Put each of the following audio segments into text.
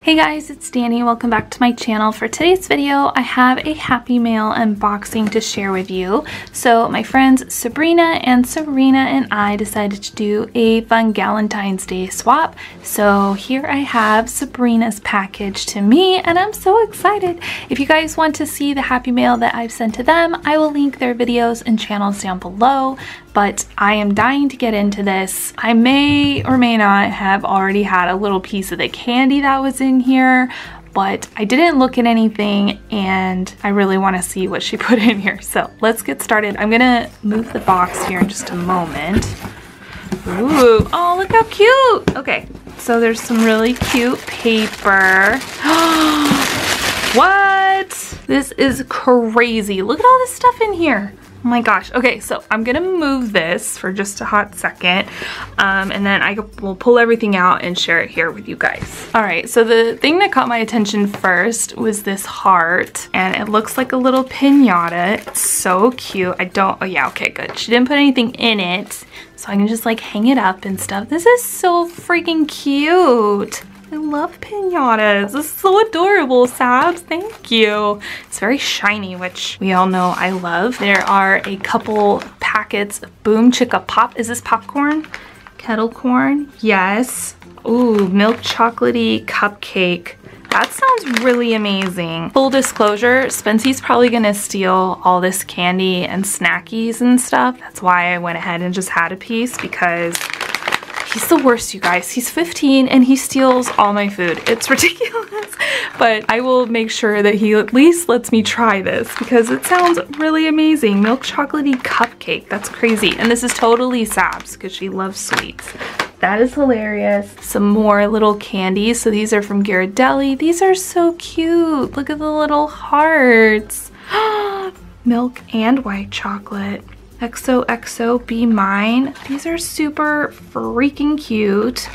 Hey guys, it's Danny. Welcome back to my channel. For today's video, I have a Happy Mail unboxing to share with you. So my friends Sabrina and Sabrina and I decided to do a fun Galentine's Day swap. So here I have Sabrina's package to me and I'm so excited. If you guys want to see the Happy Mail that I've sent to them, I will link their videos and channels down below. But I am dying to get into this. I may or may not have already had a little piece of the candy that was in here, but I didn't look at anything and I really want to see what she put in here. So let's get started. I'm gonna move the box here in just a moment. Ooh, oh, look how cute. Okay, so there's some really cute paper. What? This is crazy. Look at all this stuff in here. Oh my gosh. Okay, so I'm gonna move this for just a hot second and then I will pull everything out and share it here with you guys. All right, so the thing that caught my attention first was this heart and it looks like a little piñata. It's so cute. Oh yeah, okay, good. She didn't put anything in it, so I can just like hang it up and stuff. This is so freaking cute. I love piñatas. This is so adorable, Sabs. Thank you. It's very shiny, which we all know I love. There are a couple packets of Boom Chicka Pop. Is this popcorn? Kettle corn? Yes. Ooh, milk chocolatey cupcake. That sounds really amazing. Full disclosure, Spency's probably gonna steal all this candy and snackies and stuff. That's why I went ahead and just had a piece because he's the worst, you guys. He's 15 and he steals all my food. It's ridiculous. But I will make sure that he at least lets me try this because it sounds really amazing. Milk chocolatey cupcake. That's crazy. And this is totally Sabs because she loves sweets. That is hilarious. Some more little candies. So these are from Ghirardelli. These are so cute. Look at the little hearts. Milk and white chocolate. XOXO Be Mine. These are super freaking cute.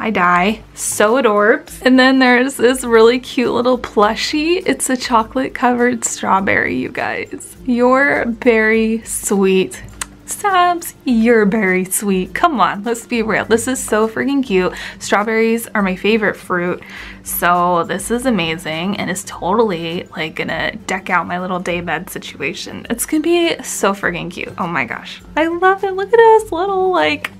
I die. So adorbs. And then there's this really cute little plushie. It's a chocolate covered strawberry, you guys. You're very sweet. Sabs, you're very sweet. Come on, let's be real. This is so freaking cute. Strawberries are my favorite fruit. So this is amazing and it's totally like gonna deck out my little daybed situation. It's gonna be so freaking cute. Oh my gosh. I love it. Look at us little like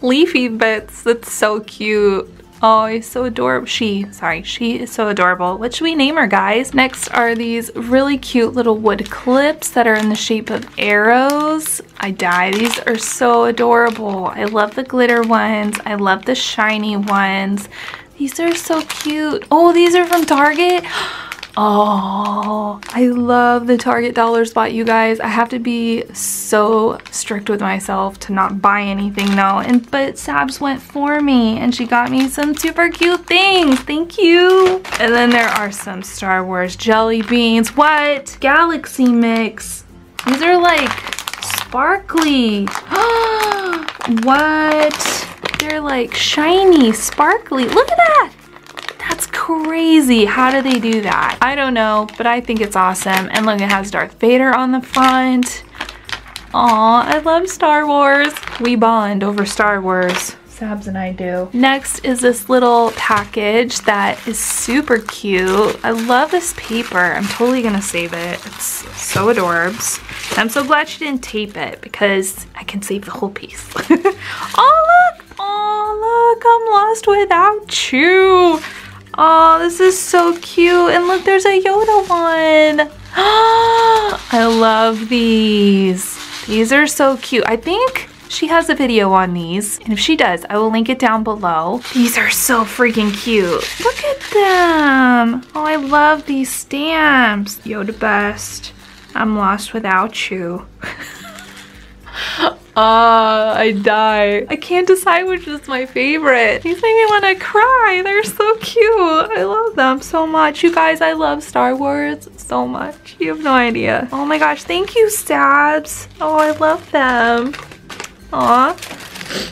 leafy bits. It's so cute. Oh, he's so adorable. She is so adorable. What should we name her, guys? Next are these really cute little wood clips that are in the shape of arrows. I die. These are so adorable. I love the glitter ones. I love the shiny ones. These are so cute. Oh, these are from Target. Oh, I love the Target dollar spot, you guys. I have to be so strict with myself to not buy anything though. But Sabs went for me and she got me some super cute things. Thank you. And then there are some Star Wars jelly beans. What? Galaxy mix. These are like sparkly. What? They're like shiny, sparkly. Look at that. That's crazy. How do they do that? I don't know, but I think it's awesome. And look, it has Darth Vader on the front. Aw, I love Star Wars. We bond over Star Wars. Sabs and I do. Next is this little package that is super cute. I love this paper. I'm totally gonna save it. It's so adorbs. I'm so glad she didn't tape it because I can save the whole piece. Oh, look. Oh, look. I'm lost without you. Oh, this is so cute. And look, there's a Yoda one. I love these. These are so cute. I think she has a video on these. And if she does, I will link it down below. These are so freaking cute. Look at them. Oh, I love these stamps. Yoda best. I'm lost without you. I die. I can't decide which is my favorite. These make me want to cry. They're so cute. I love them so much. You guys, I love Star Wars so much. You have no idea. Oh my gosh, thank you, Sabs. Oh, I love them. Aw.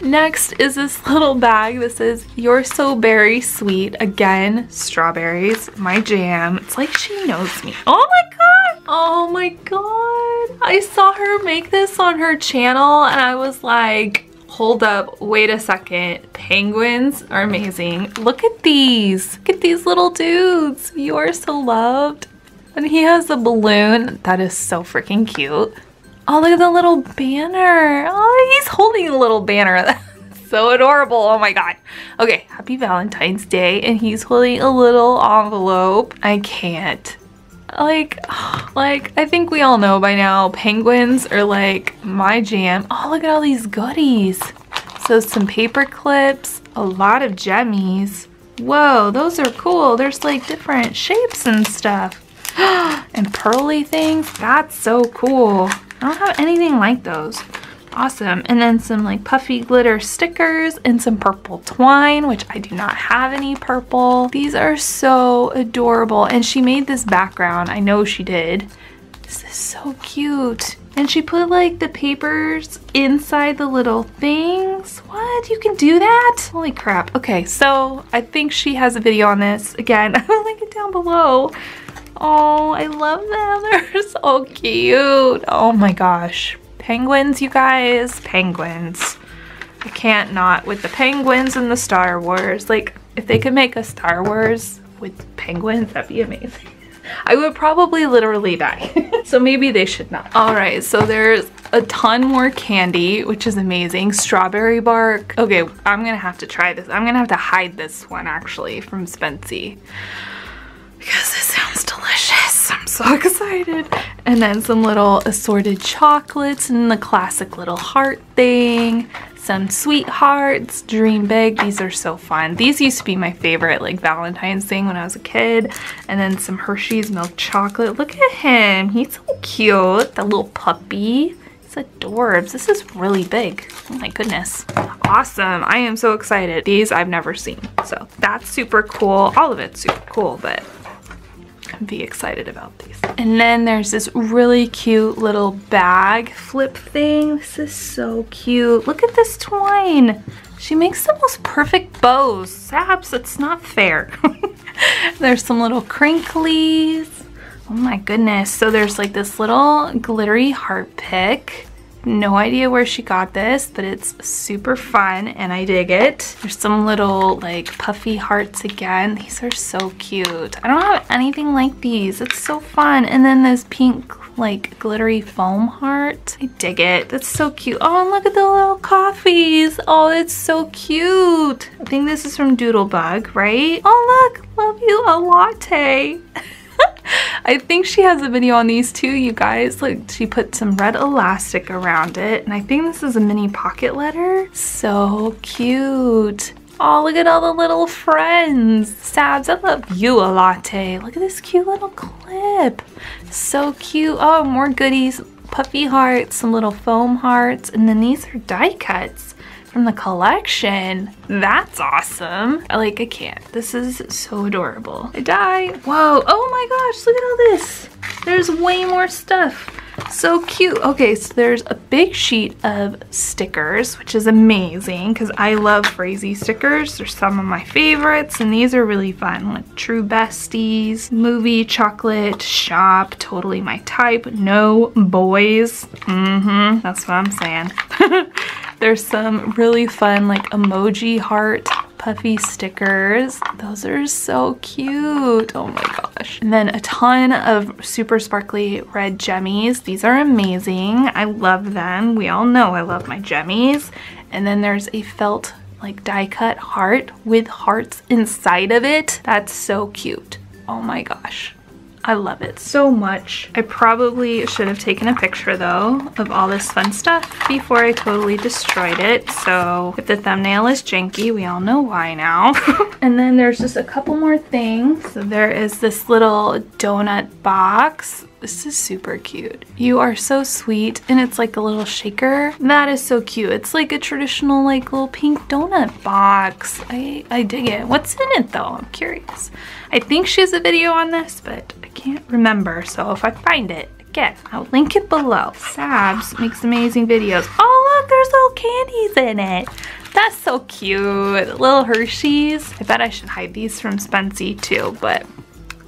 Next is this little bag that says, "You're so berry sweet." Again, strawberries, my jam. It's like she knows me. Oh my god. Oh my god. I saw her make this on her channel and I was like, Hold up, wait a second. Penguins are amazing. Look at these. Look at these little dudes. You are so loved. And he has a balloon. That is so freaking cute. Oh, look at the little banner. Oh, he's holding a little banner. That's so adorable. Oh my God. Okay, happy Valentine's Day. And he's holding a little envelope. I can't. Like, I think we all know by now, penguins are like my jam. Oh, look at all these goodies. So some paper clips, a lot of jemmies. Whoa, those are cool. There's like different shapes and stuff. And pearly things. That's so cool. I don't have anything like those. Awesome. And then some like puffy glitter stickers and some purple twine, which I do not have any purple. These are so adorable. And she made this background. I know she did. This is so cute. And she put like the papers inside the little things. What? You can do that? Holy crap. Okay, so I think she has a video on this. Again, I'll link it down below. Oh, I love them. They're so cute. Oh my gosh. Penguins, you guys. Penguins. I can't not with the penguins and the Star Wars. Like, if they could make a Star Wars with penguins, that'd be amazing. I would probably literally die. So maybe they should not. All right, so there's a ton more candy, which is amazing. Strawberry bark. Okay, I'm gonna have to try this. I'm gonna have to hide this one actually from Spency, because it sounds delicious. I'm so excited. And then some little assorted chocolates and the classic little heart thing. Some sweethearts, dream big. These are so fun. These used to be my favorite like Valentine's thing when I was a kid. And then some Hershey's milk chocolate. Look at him. He's so cute. That little puppy. He's adorbs. This is really big. Oh my goodness. Awesome. I am so excited. These I've never seen. So that's super cool. All of it's super cool, but be excited about these. And then there's this really cute little bag flip thing. This is so cute. Look at this twine. She makes the most perfect bows. Sabs, it's not fair. There's some little crinklies. Oh my goodness. So there's like this little glittery heart pick. No idea where she got this, but it's super fun and I dig it. There's some little like puffy hearts again. These are so cute. I don't have anything like these. It's so fun. And then this pink like glittery foam heart. I dig it. That's so cute. Oh, and look at the little coffees. Oh, it's so cute. I think this is from Doodlebug, right? Oh, look, love you a latte. I think she has a video on these too, you guys. Like, she put some red elastic around it, and I think this is a mini pocket letter. So cute. Oh, look at all the little friends. Sabs, I love you a latte. Look at this cute little clip. So cute. Oh, more goodies. Puffy hearts, some little foam hearts, and then these are die cuts from the collection. That's awesome. I can't. This is so adorable. I die. Whoa. Oh my gosh, look at all this. There's way more stuff. So cute. Okay, so there's a big sheet of stickers, which is amazing because I love Phrasey stickers. They're some of my favorites, and these are really fun. Like True Besties, Movie, Chocolate, Shop, Totally My Type, No Boys. That's what I'm saying. There's some really fun like emoji heart puffy stickers. Those are so cute. Oh my gosh. And then a ton of super sparkly red jemmies. These are amazing. I love them. We all know I love my jemmies. And then there's a felt like die cut heart with hearts inside of it. That's so cute. Oh my gosh. I love it so much. I probably should have taken a picture though of all this fun stuff before I totally destroyed it. So if the thumbnail is janky, we all know why now. And then there's just a couple more things. So there is this little donut box. This is super cute. You are so sweet, and it's like a little shaker. That is so cute. It's like a traditional like little pink donut box. I dig it. What's in it though? I'm curious. I think she has a video on this, but I can't remember. So if I find it, again, I'll link it below. Sabs makes amazing videos. Oh look, there's little candies in it. That's so cute. Little Hershey's. I bet I should hide these from Spency too, but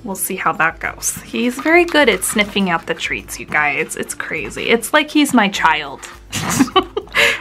we'll see how that goes. He's very good at sniffing out the treats, you guys. It's crazy. It's like he's my child.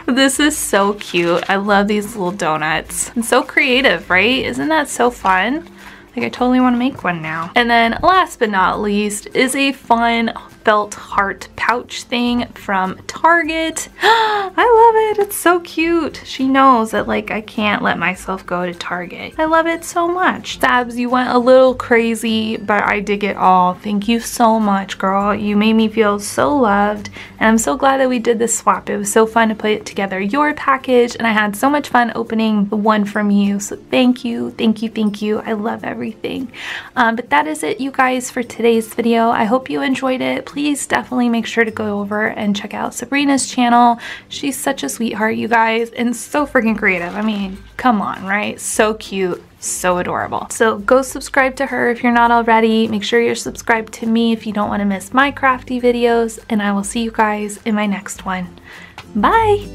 This is so cute. I love these little donuts. And so creative, right? Isn't that so fun? Like, I totally want to make one now. And then last but not least is a fun felt heart pouch thing from Target. I love it. It's so cute. She knows that, like, I can't let myself go to Target. I love it so much. Sabs, you went a little crazy, but I dig it all. Thank you so much, girl. You made me feel so loved, and I'm so glad that we did this swap. It was so fun to put together your package, and I had so much fun opening the one from you. So thank you, thank you, thank you. I love everything. But that is it, you guys, for today's video. I hope you enjoyed it. Please definitely make sure to go over and check out Sabrina's channel. She's such a sweetheart, you guys, and so freaking creative. I mean, come on, right? So cute, so adorable. So go subscribe to her if you're not already. Make sure you're subscribed to me if you don't want to miss my crafty videos, and I will see you guys in my next one. Bye!